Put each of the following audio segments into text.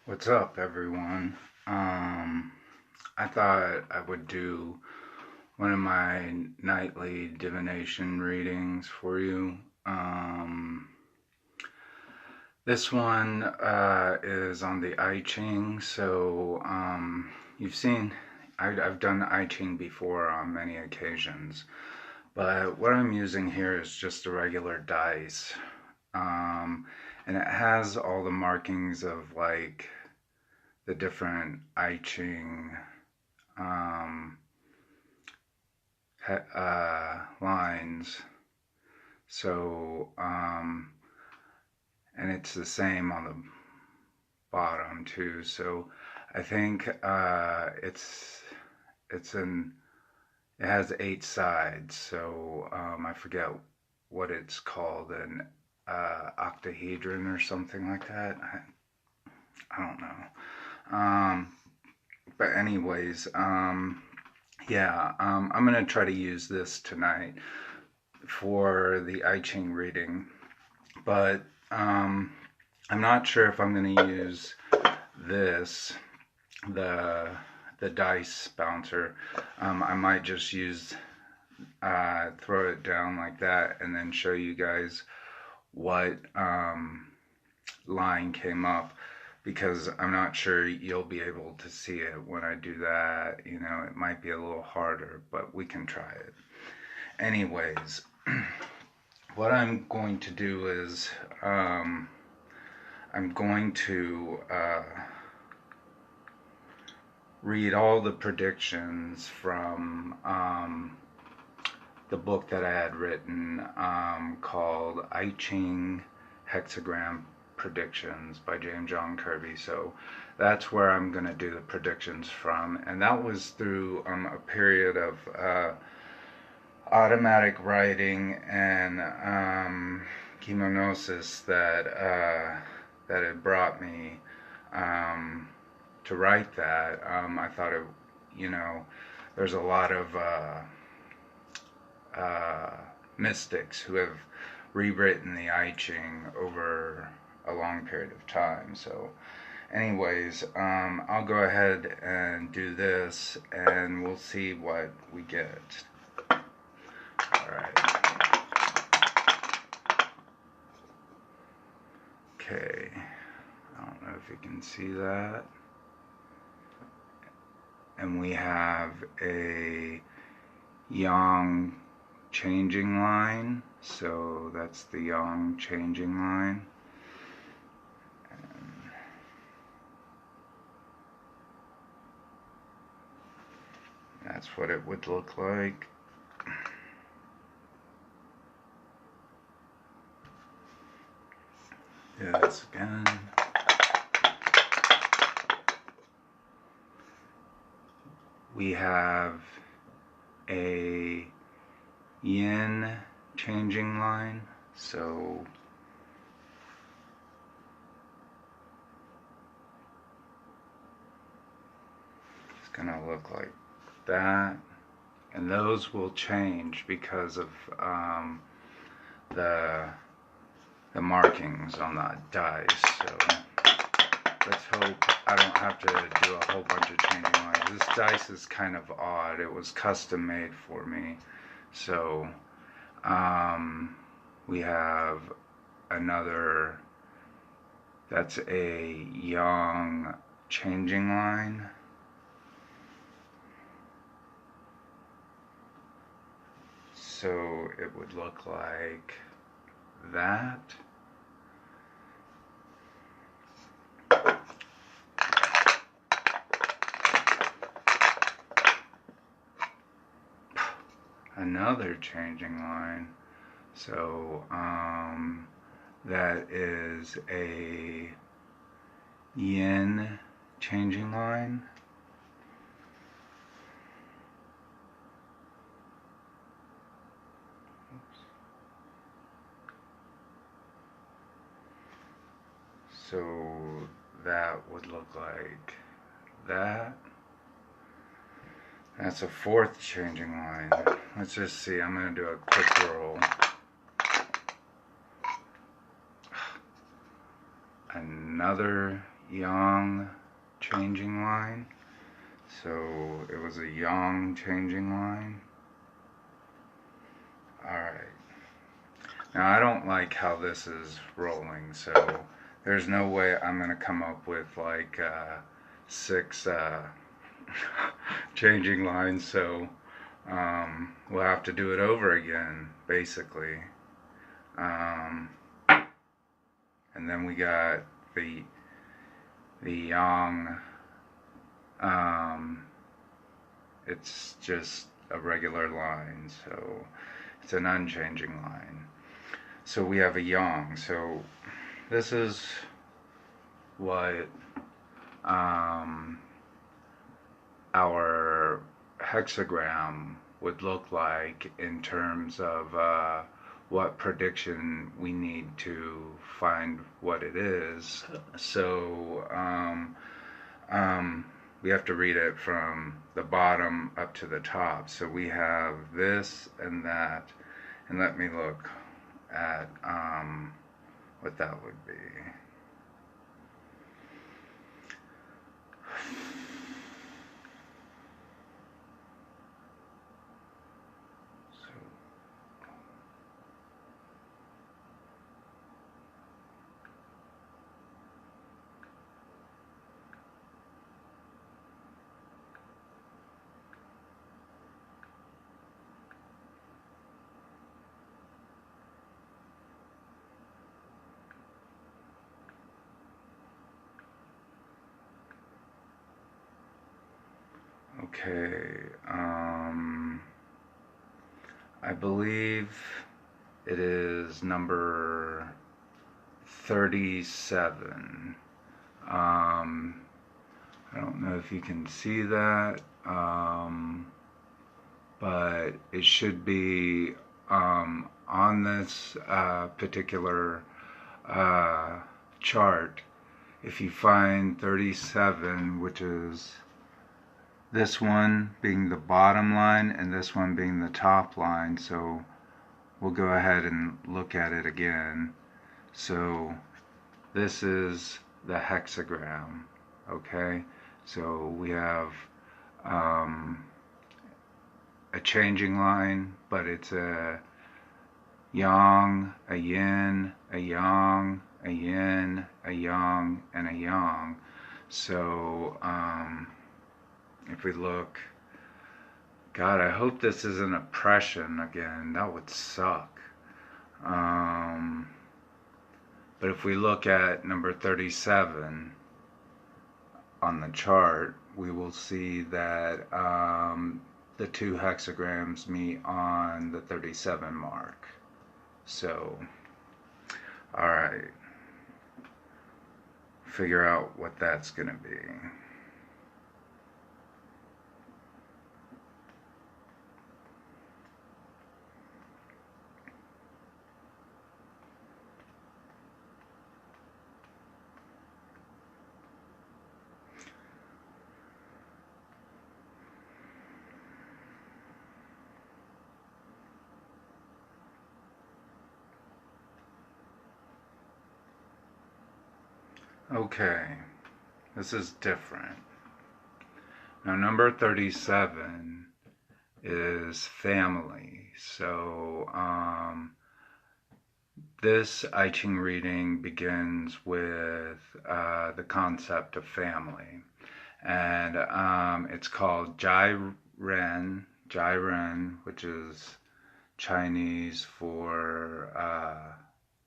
What's up, everyone? I thought I would do one of my nightly divination readings for you. This one is on the I-Ching, so you've seen, I've done I-Ching before on many occasions, but what I'm using here is just a regular dice, and it has all the markings of like the different I-Ching lines. So, and it's the same on the bottom too. So I think it has 8 sides. So I forget what it's called, an octahedron or something like that. I don't know. But anyways, yeah, I'm gonna try to use this tonight for the I-Ching reading, but I'm not sure if I'm gonna use this, the dice bouncer. I might just use throw it down like that and then show you guys what line came up, because I'm not sure you'll be able to see it when I do that. You know, it might be a little harder, but we can try it. Anyways, what I'm going to do is I'm going to read all the predictions from the book that I had written called I-Ching Hexagram Predictions by James John Kirby. So that's where I'm going to do the predictions from, and that was through a period of automatic writing and chemonosis that it brought me to write that. I thought it, you know, there's a lot of mystics who have rewritten the I-Ching over a long period of time. So anyways, I'll go ahead and do this and we'll see what we get. Alright. Okay. I don't know if you can see that. And we have a yang changing line. So that's the yang changing line. And that's what it would look like. Do this again. We have a yin changing line, so it's gonna look like that, and those will change because of the markings on the dice. So let's hope I don't have to do a whole bunch of changing lines. This dice is kind of odd. It was custom made for me. So we have another, that's a yang changing line. So it would look like that. Another changing line. So that is a yin changing line. So that would look like that. That's a fourth changing line. Let's just see. I'm going to do a quick roll. Another yang changing line. So it was a yang changing line. Alright. Now I don't like how this is rolling, so there's no way I'm going to come up with like 6 changing lines, so we'll have to do it over again, basically. And then we got the yang. It's just a regular line, so it's an unchanging line. So we have a yang. So this is what our hexagram would look like in terms of what prediction we need to find what it is. So we have to read it from the bottom up to the top. So we have this and that, and let me look at what that would be. Okay, I believe it is number 37. I don't know if you can see that, but it should be on this particular chart. If you find 37, which is this one being the bottom line and this one being the top line, so we'll go ahead and look at it again. So this is the hexagram, okay? So we have a changing line, but it's a yang, a yin, a yang, a yin, a yang, and a yang. So if we look, God, I hope this isn't oppression again. That would suck. But if we look at number 37 on the chart, we will see that the two hexagrams meet on the 37 mark. So, alright. Figure out what that's going to be. Okay, this is different. Now, number 37 is family. So, this I-Ching reading begins with the concept of family. And it's called Jai Ren, which is Chinese for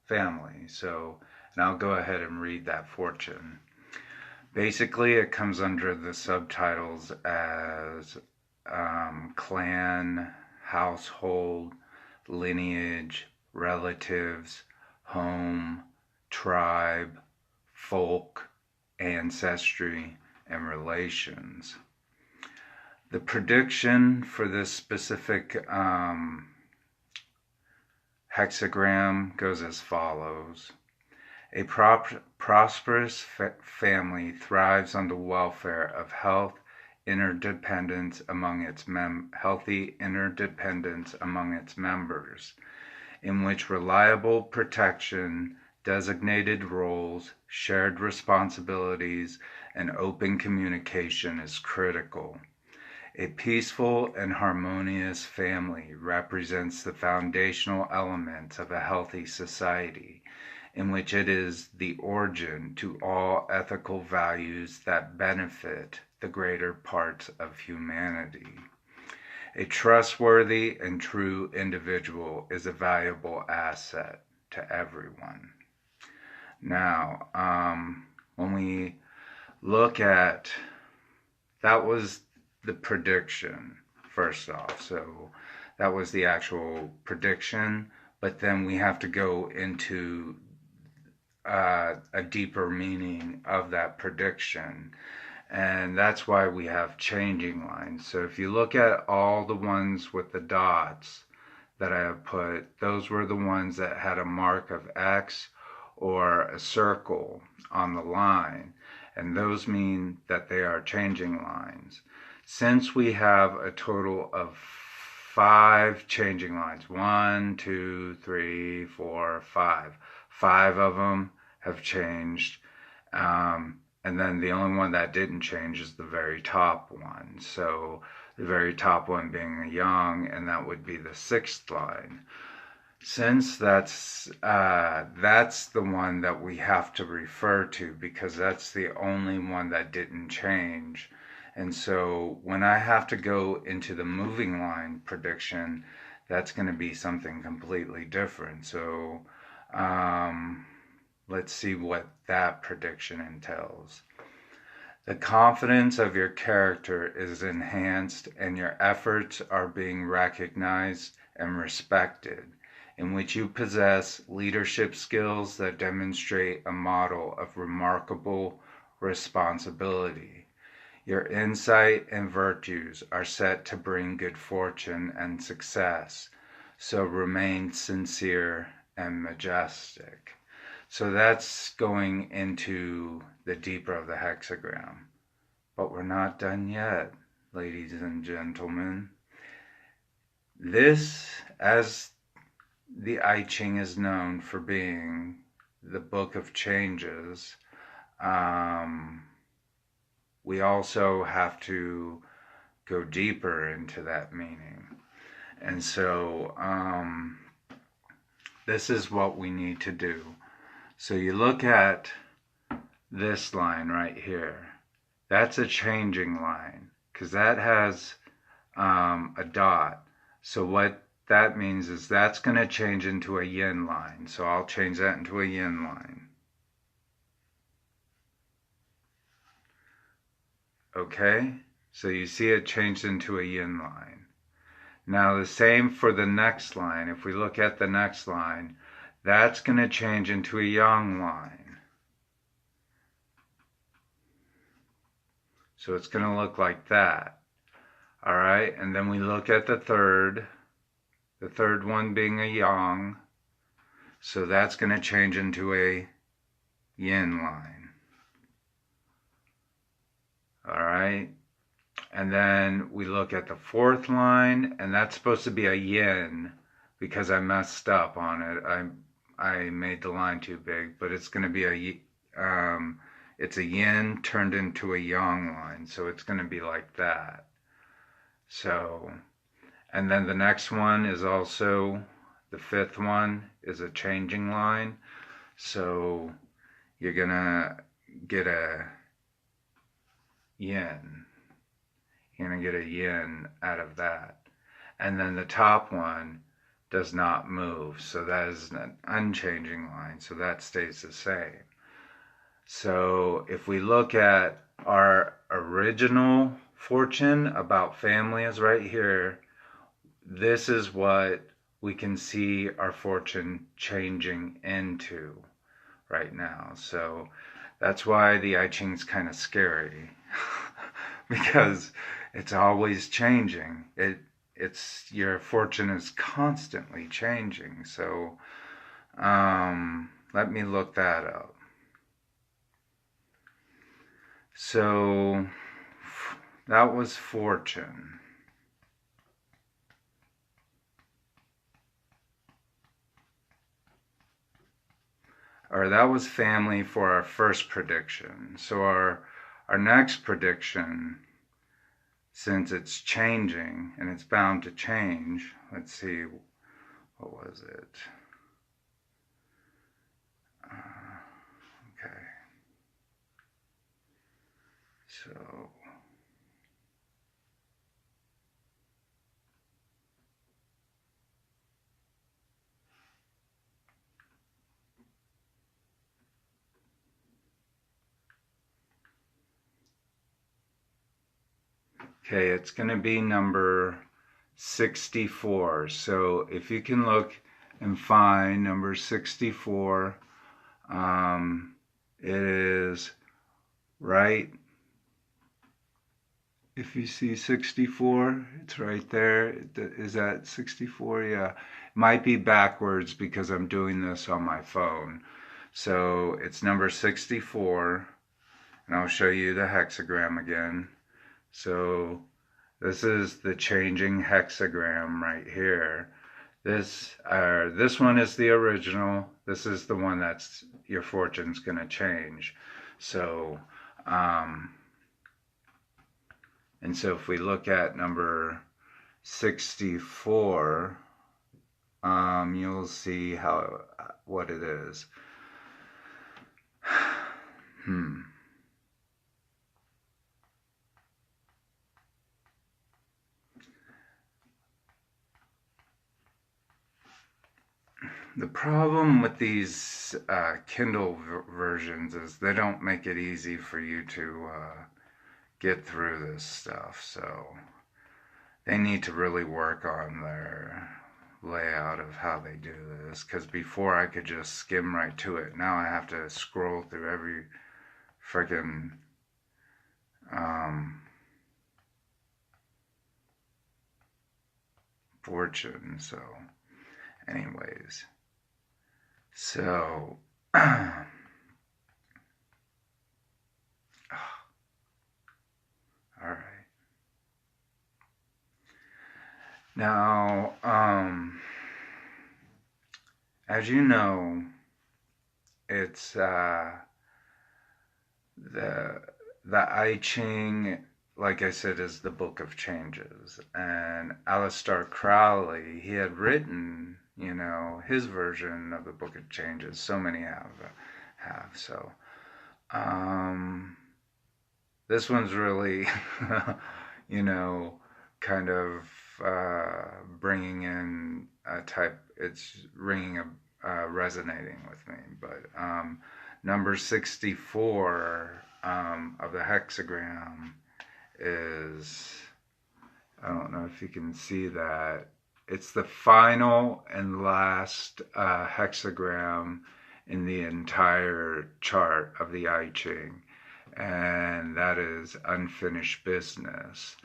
family. So, and I'll go ahead and read that fortune. Basically, it comes under the subtitles as clan, household, lineage, relatives, home, tribe, folk, ancestry, and relations. The prediction for this specific hexagram goes as follows. A prosperous family thrives on the welfare of healthy interdependence among its members, in which reliable protection, designated roles, shared responsibilities, and open communication is critical. A peaceful and harmonious family represents the foundational elements of a healthy society, in which it is the origin to all ethical values that benefit the greater part of humanity. A trustworthy and true individual is a valuable asset to everyone. Now, when we look at, that was the prediction, first off. So that was the actual prediction, but then we have to go into a deeper meaning of that prediction. And that's why we have changing lines. So if you look at all the ones with the dots that I have put, those were the ones that had a mark of X or a circle on the line. And those mean that they are changing lines. Since we have a total of 5 changing lines, 1, 2, 3, 4, 5. 5 of them have changed. And then the only one that didn't change is the very top one. So the very top one being a yang, and that would be the 6th line. Since that's the one that we have to refer to, because that's the only one that didn't change. And so when I have to go into the moving line prediction, that's going to be something completely different. So let's see what that prediction entails. The confidence of your character is enhanced and your efforts are being recognized and respected, in which you possess leadership skills that demonstrate a model of remarkable responsibility. Your insight and virtues are set to bring good fortune and success, so remain sincere and majestic. So that's going into the deeper of the hexagram. But we're not done yet, ladies and gentlemen. This, as the I-Ching is known for being the book of changes, we also have to go deeper into that meaning. And so this is what we need to do. So you look at this line right here. That's a changing line because that has a dot. So what that means is that's going to change into a yin line. So I'll change that into a yin line. Okay? So you see it changed into a yin line. Now the same for the next line. If we look at the next line, that's going to change into a yang line. So it's going to look like that. All right, and then we look at the third one being a yang. So that's going to change into a yin line. All right, and then we look at the 4th line, and that's supposed to be a yin because I messed up on it. I made the line too big, but it's going to be it's a yin turned into a yang line, so it's going to be like that. So, and then the next one is also, the 5th one is a changing line, so you're going to get a yin. You're going to get a yin out of that. And then the top one does not move, so that is an unchanging line, so that stays the same. So if we look at our original fortune about family is right here, this is what we can see our fortune changing into right now. So that's why the I-Ching is kind of scary because it's always changing. It's your fortune is constantly changing. So let me look that up. So that was fortune. or that was family for our first prediction. So our next prediction, since it's changing and it's bound to change, let's see, what was it? Okay. So okay, it's going to be number 64. So if you can look and find number 64, it is right. If you see 64, it's right there. Is that 64? Yeah. It might be backwards because I'm doing this on my phone. So it's number 64, and I'll show you the hexagram again. So this is the changing hexagram right here. This one is the original. This is the one that's your fortune's going to change. So, and so if we look at number 64, you'll see what it is. The problem with these Kindle versions is they don't make it easy for you to get through this stuff. So they need to really work on their layout of how they do this. Because before I could just skim right to it. Now I have to scroll through every freaking fortune. So anyways. So, all right. Now, as you know, it's the I-Ching, like I said, is the book of changes, and Aleister Crowley, he had written, his version of the book of changes. So many have. So this one's really kind of bringing in a type, it's resonating with me. But number 64 of the hexagram is, I don't know if you can see that, it's the final and last hexagram in the entire chart of the I-Ching, and that is unfinished business.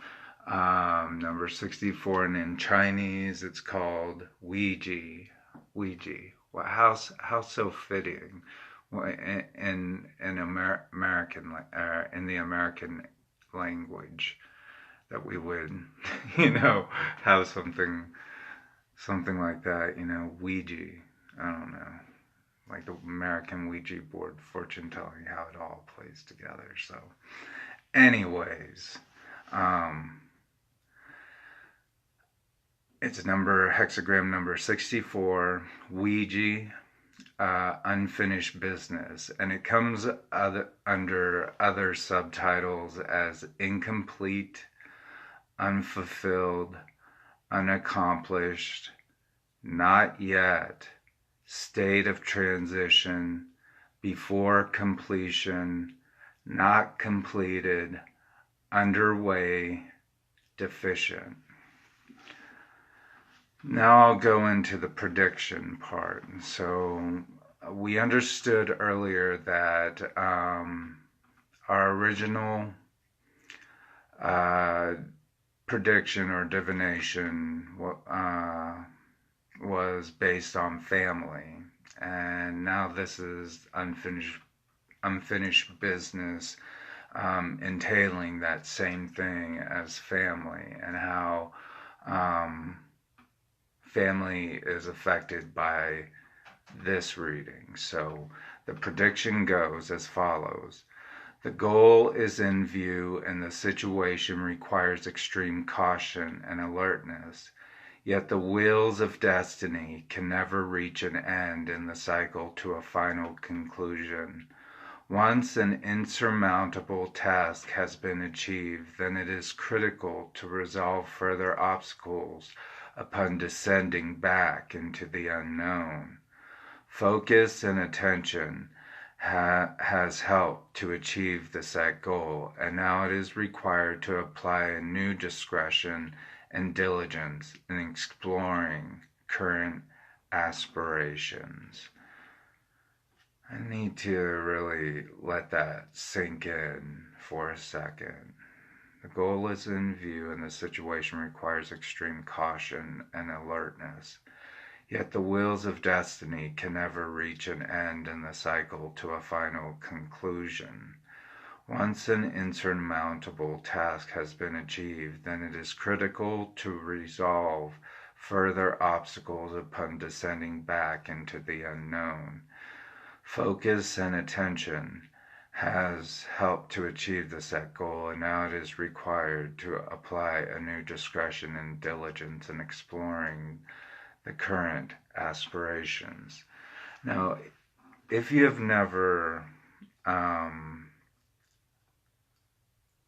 Number 64, and in Chinese it's called Ouija. Well, how so fitting in American in the American language that we would have something like that, Ouija. I don't know, like the American Ouija board, fortune telling, how it all plays together. So anyways, it's hexagram number 64, Ouija, unfinished business, and it comes under other subtitles as incomplete, unfulfilled, unaccomplished, not yet, state of transition, before completion, not completed, underway, deficient. Now I'll go into the prediction part. So we understood earlier that our original prediction or divination was based on family, and now this is unfinished business, entailing that same thing as family, and how family is affected by this reading. So The prediction goes as follows. The goal is in view and the situation requires extreme caution and alertness, yet the wheels of destiny can never reach an end in the cycle to a final conclusion. Once an insurmountable task has been achieved, then it is critical to resolve further obstacles upon descending back into the unknown. Focus and attention has helped to achieve the set goal, and now it is required to apply a new discretion and diligence in exploring current aspirations. I need to really let that sink in for a second. The goal is in view and the situation requires extreme caution and alertness. Yet the wheels of destiny can never reach an end in the cycle to a final conclusion. Once an insurmountable task has been achieved, then it is critical to resolve further obstacles upon descending back into the unknown. Focus and attention has helped to achieve the set goal, and now it is required to apply a new discretion and diligence in exploring the current aspirations. Now, if you have never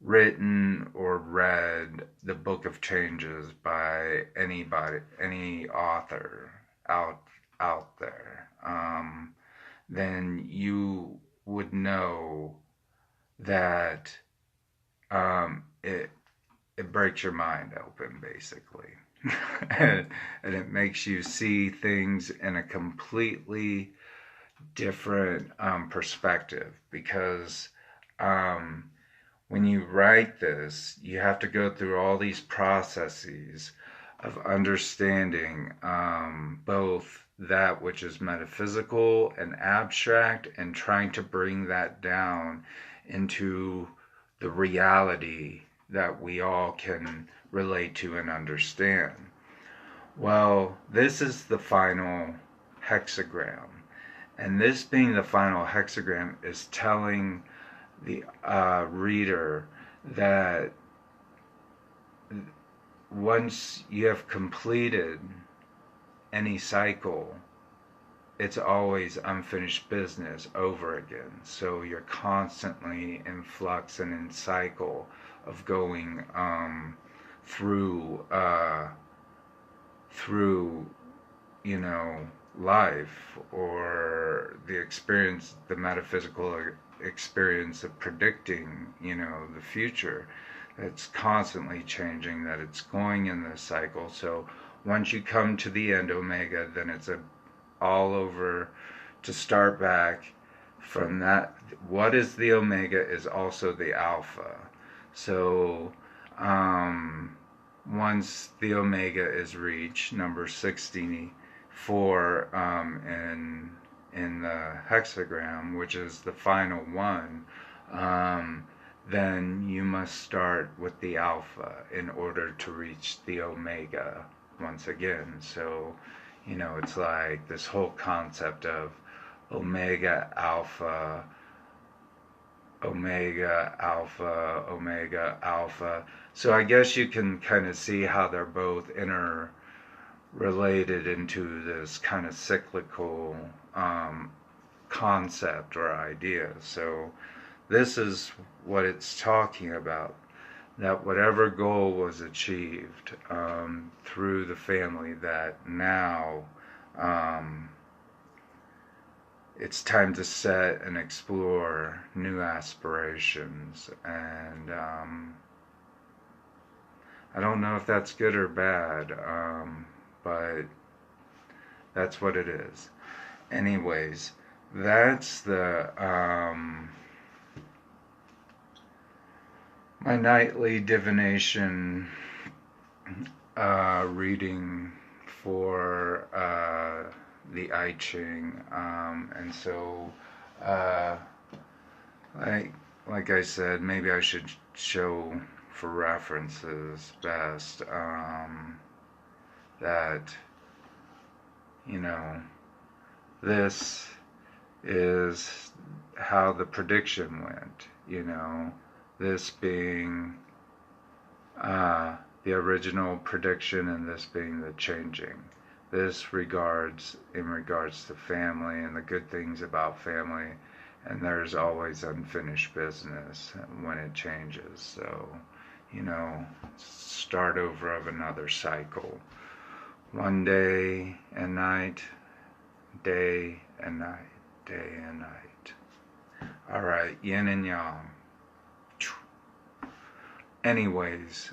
written or read the Book of Changes by anybody, any author out there, then you would know that it breaks your mind open, basically. and it makes you see things in a completely different perspective, because when you write this, you have to go through all these processes of understanding both that which is metaphysical and abstract, and trying to bring that down into the reality that we all can relate to and understand. Well, this is the final hexagram, and this being the final hexagram is telling the reader that once you have completed any cycle, it's always unfinished business over again. So you're constantly in flux and in cycle of going through life, or the experience, the metaphysical experience of predicting the future. It's constantly changing, that it's going in this cycle. So once you come to the end omega, then it's all over to start back from that. What is the omega is also the alpha. So once the omega is reached, number 64 in the hexagram, which is the final one, then you must start with the alpha in order to reach the omega once again. So it's like this whole concept of omega, alpha, omega, alpha, omega, alpha. So I guess you can kind of see how they're both interrelated into this kind of cyclical concept or idea. So this is what it's talking about, that whatever goal was achieved through the family, that now it's time to set and explore new aspirations. And I don't know if that's good or bad, but that's what it is. Anyways, that's the my nightly divination reading for the I-Ching, and so like I said, maybe I should show for references best that this is how the prediction went, you know, this being the original prediction and this being the changing. This in regards to family and the good things about family, and there's always unfinished business when it changes. So, you know, start over of another cycle. One day and night, day and night, day and night. All right, yin and yang. Anyways,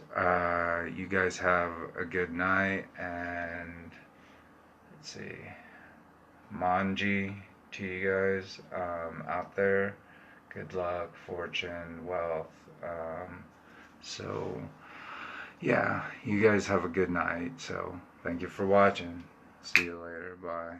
you guys have a good night, and let's see, Manji to you guys out there. Good luck, fortune, wealth. So, yeah, you guys have a good night. So, thank you for watching. See you later. Bye.